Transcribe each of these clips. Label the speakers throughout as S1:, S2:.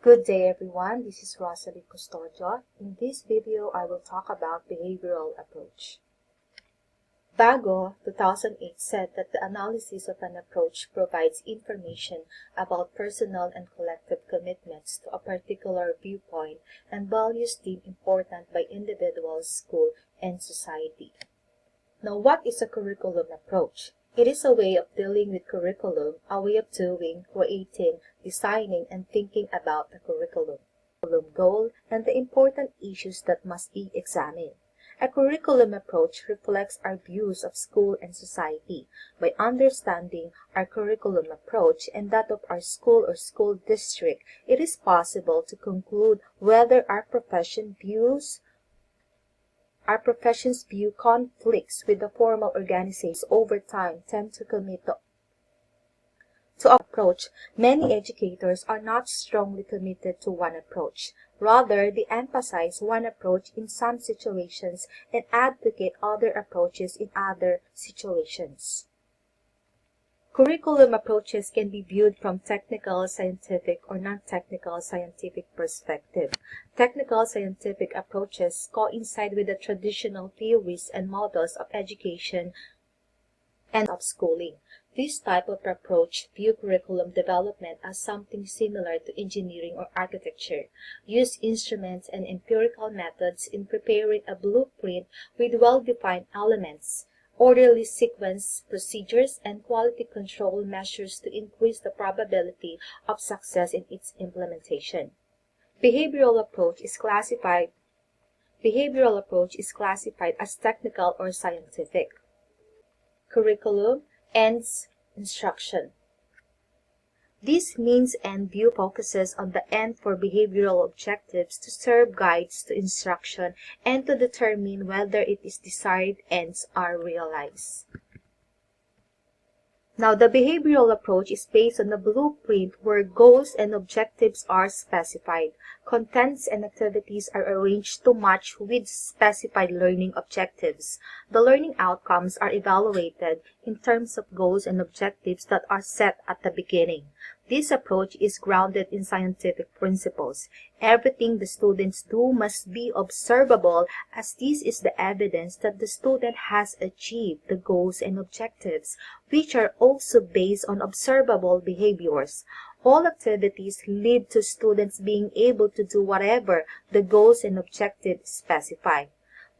S1: Good day everyone, this is Rosalie Custodio. In this video, I will talk about behavioral approach. Bago, 2008 said that the analysis of an approach provides information about personal and collective commitments to a particular viewpoint and values deemed important by individuals, school, and society. Now, what is a curriculum approach? It is a way of dealing with curriculum, a way of doing, creating, designing, and thinking about the curriculum goal, and the important issues that must be examined. A curriculum approach reflects our views of school and society. By understanding our curriculum approach and that of our school or school district, it is possible to conclude whether our profession's view conflicts with the formal organizations over time tend to commit to approach. Many educators are not strongly committed to one approach. Rather, they emphasize one approach in some situations and advocate other approaches in other situations. Curriculum approaches can be viewed from technical, scientific, or non-technical scientific perspective. Technical scientific approaches coincide with the traditional theories and models of education and of schooling. This type of approach view curriculum development as something similar to engineering or architecture, use instruments and empirical methods in preparing a blueprint with well-defined elements, orderly sequence procedures, and quality control measures to increase the probability of success in its implementation. Behavioral approach is classified as technical or scientific. Curriculum ends instruction. This means-end view focuses on the end for behavioral objectives to serve guides to instruction and to determine whether its desired ends are realized. Now, the behavioral approach is based on a blueprint where goals and objectives are specified. Contents and activities are arranged to match with specified learning objectives. The learning outcomes are evaluated in terms of goals and objectives that are set at the beginning. This approach is grounded in scientific principles. Everything the students do must be observable, as this is the evidence that the student has achieved the goals and objectives, which are also based on observable behaviors. All activities lead to students being able to do whatever the goals and objectives specify.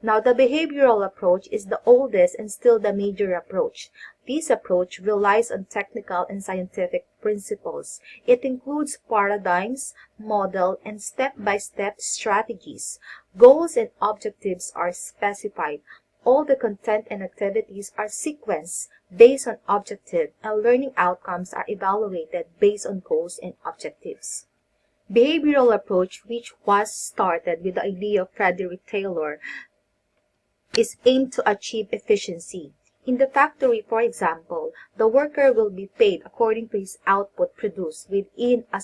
S1: Now, the behavioral approach is the oldest and still the major approach. This approach relies on technical and scientific principles. It includes paradigms, model, and step-by-step strategies. Goals and objectives are specified. All the content and activities are sequenced based on objective, and learning outcomes are evaluated based on goals and objectives. Behavioral approach, which was started with the idea of Frederick Taylor, is aimed to achieve efficiency. In the factory, for example, the worker will be paid according to his output produced within a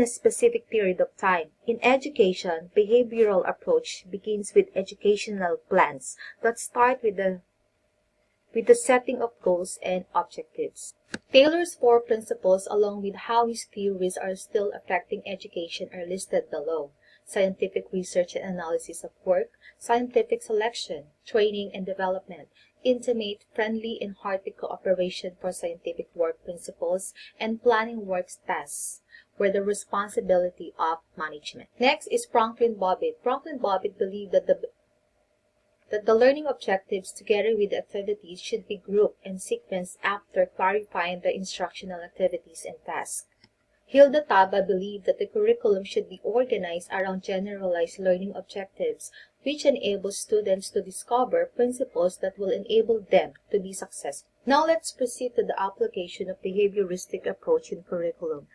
S1: specific period of time. In education, behavioral approach begins with educational plans that start with the setting of goals and objectives. Taylor's 4 principles, along with how his theories are still affecting education, are listed below: scientific research and analysis of work, scientific selection, training and development, intimate, friendly, and hearty cooperation for scientific work principles, and planning works tasks were the responsibility of management. Next is Franklin Bobbitt. Franklin Bobbitt believed that the learning objectives together with the activities should be grouped and sequenced after clarifying the instructional activities and tasks. Hilda Taba believed that the curriculum should be organized around generalized learning objectives, which enables students to discover principles that will enable them to be successful. Now let's proceed to the application of behavioristic approach in curriculum.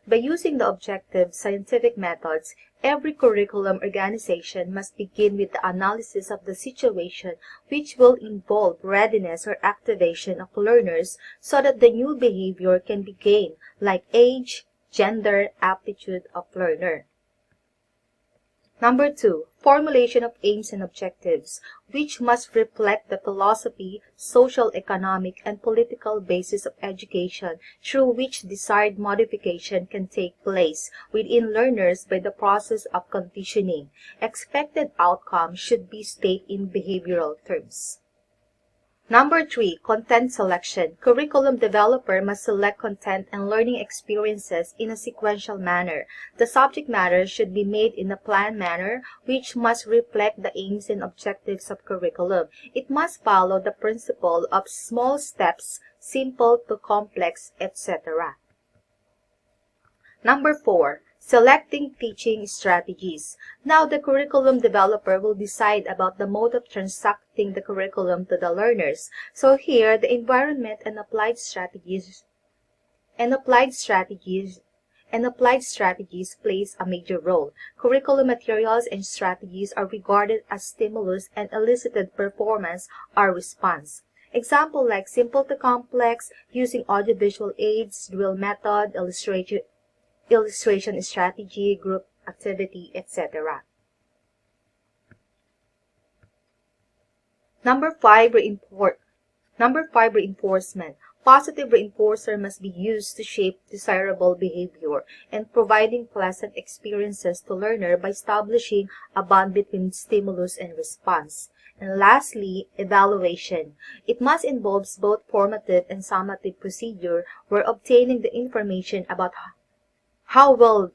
S1: By using the objective scientific methods, every curriculum organization must begin with the analysis of the situation, which will involve readiness or activation of learners so that the new behavior can be gained, like age, gender, aptitude of learner. Number 2, formulation of aims and objectives, which must reflect the philosophy, social, economic, and political basis of education through which desired modification can take place within learners by the process of conditioning. Expected outcomes should be stated in behavioral terms. Number 3, content selection. Curriculum developer must select content and learning experiences in a sequential manner. The subject matter should be made in a planned manner, which must reflect the aims and objectives of curriculum. It must follow the principle of small steps, simple to complex, etc. Number 4, selecting teaching strategies. Now, the curriculum developer will decide about the mode of transacting the curriculum to the learners. So here, the environment and applied strategies plays a major role. Curriculum materials and strategies are regarded as stimulus and elicited performance or response. Example like simple to complex, using audiovisual aids, drill method, illustration strategy, group activity, etc. Number 5, reinforcement. Positive reinforcer must be used to shape desirable behavior and providing pleasant experiences to learner by establishing a bond between stimulus and response. And lastly, evaluation. It must involve both formative and summative procedure where obtaining the information about how well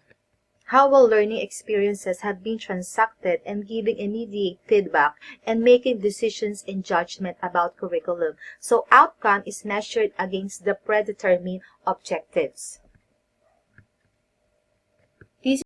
S1: learning experiences have been transacted and giving immediate feedback and making decisions and judgment about curriculum. So outcome is measured against the predetermined objectives.